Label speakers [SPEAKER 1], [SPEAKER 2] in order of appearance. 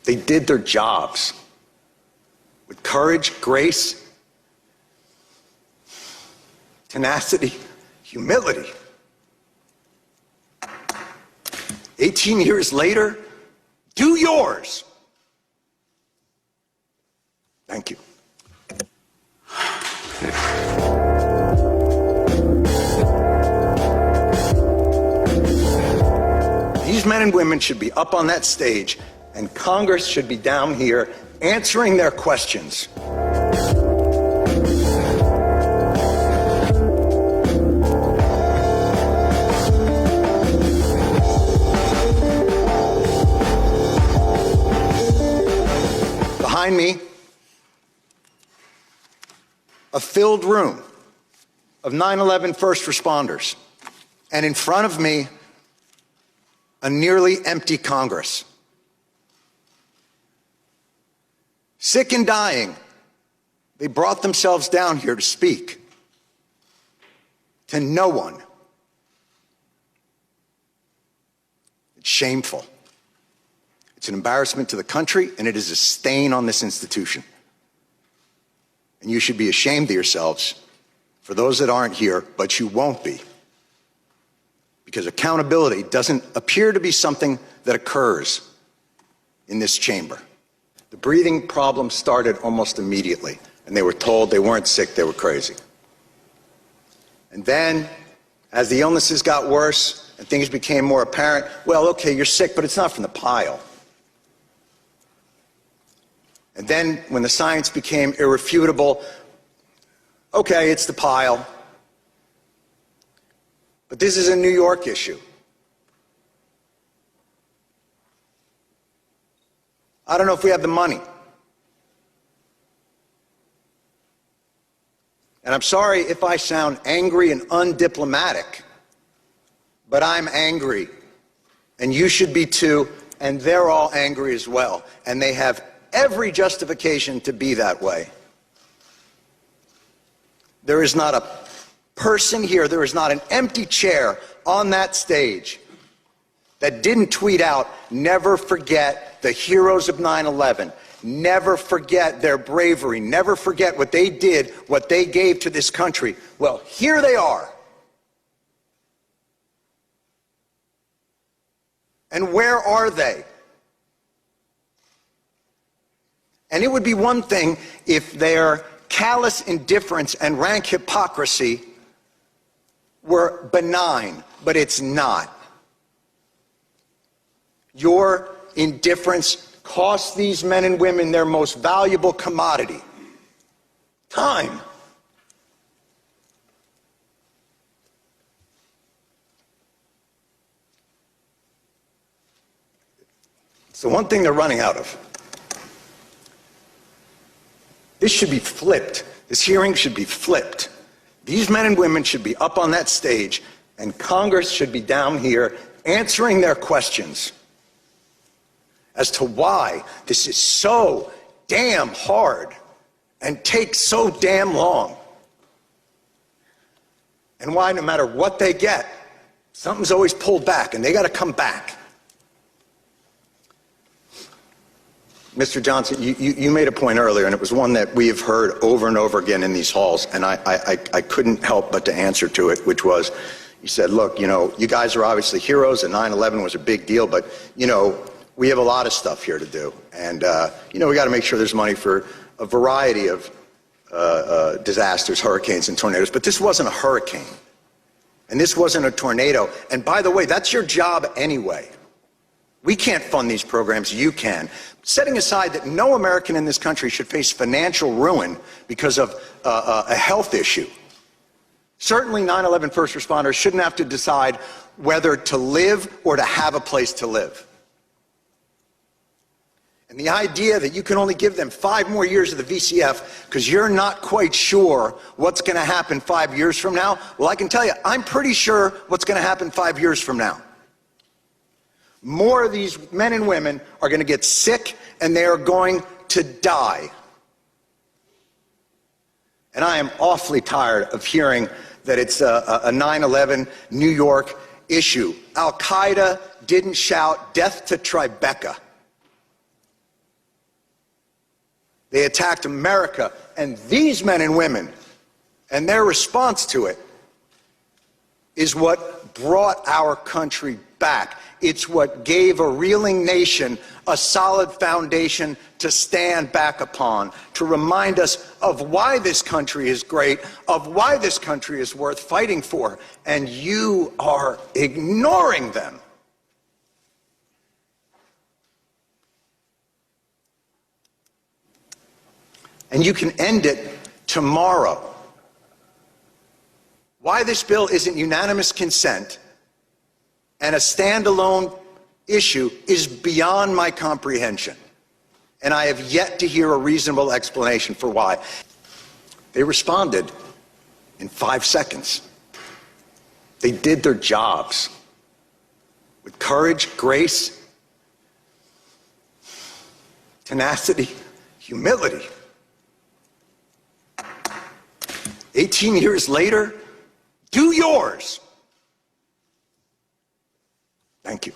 [SPEAKER 1] They did their jobs with courage, grace, tenacity, humility. 18 years later, do yours. Thank you. These men and women should be up on that stage, and Congress should be down here answering their questions. Behind me, a filled room of 9/11 first responders, and in front of me, a nearly empty Congress. Sick and dying, they brought themselves down here to speak to no one. It's shameful. It's an embarrassment to the country, and it is a stain on this institution. And you should be ashamed of yourselves for those that aren't here, but you won't be. Because accountability doesn't appear to be something that occurs in this chamber. The breathing problem started almost immediately, and they were told they weren't sick, they were crazy. And then, as the illnesses got worse and things became more apparent, well, okay, you're sick, but it's not from the pile. And then, when the science became irrefutable, okay, it's the pile. But this is a New York issue. I don't know if we have the money. And I'm sorry if I sound angry and undiplomatic, but I'm angry. And you should be too, and they're all angry as well. And they have every justification to be that way. There is not a person here, there is not an empty chair on that stage that didn't tweet out, never forget the heroes of 9/11, never forget their bravery, never forget what they did, what they gave to this country. Well, here they are. And where are they? And it would be one thing if their callous indifference and rank hypocrisy were benign, but it's not. Your indifference cost these men and women their most valuable commodity, time. It's the one thing they're running out of. This should be flipped. This hearing should be flipped. These men and women should be up on that stage, and Congress should be down here answering their questions as to why this is so damn hard and takes so damn long. And why, no matter what they get, something's always pulled back, and they got to come back. Mr. Johnson, you made a point earlier, and it was one that we have heard over and over again in these halls, and I couldn't help but to answer to it, which was, you said, look, you know, you guys are obviously heroes, and 9/11 was a big deal, but, you know, we have a lot of stuff here to do. And, you know, we got to make sure there's money for a variety of disasters, hurricanes and tornadoes. But this wasn't a hurricane, and this wasn't a tornado. And by the way, that's your job anyway. We can't fund these programs, you can. Setting aside that no American in this country should face financial ruin because of a health issue. Certainly 9/11 first responders shouldn't have to decide whether to live or to have a place to live. And the idea that you can only give them 5 more years of the VCF because you're not quite sure what's going to happen 5 years from now, well, I can tell you, I'm pretty sure what's going to happen 5 years from now. More of these men and women are going to get sick, and they are going to die. And I am awfully tired of hearing that it's a 9/11 New York issue. Al-Qaeda didn't shout death to Tribeca. They attacked America, and these men and women, and their response to it, is what brought our country back. It's what gave a reeling nation a solid foundation to stand back upon, to remind us of why this country is great, of why this country is worth fighting for, and you are ignoring them. And you can end it tomorrow. Why this bill isn't unanimous consent and a standalone issue is beyond my comprehension. And I have yet to hear a reasonable explanation for why. They responded in 5 seconds. They did their jobs with courage, grace, tenacity, humility. 18 years later, do yours. Thank you.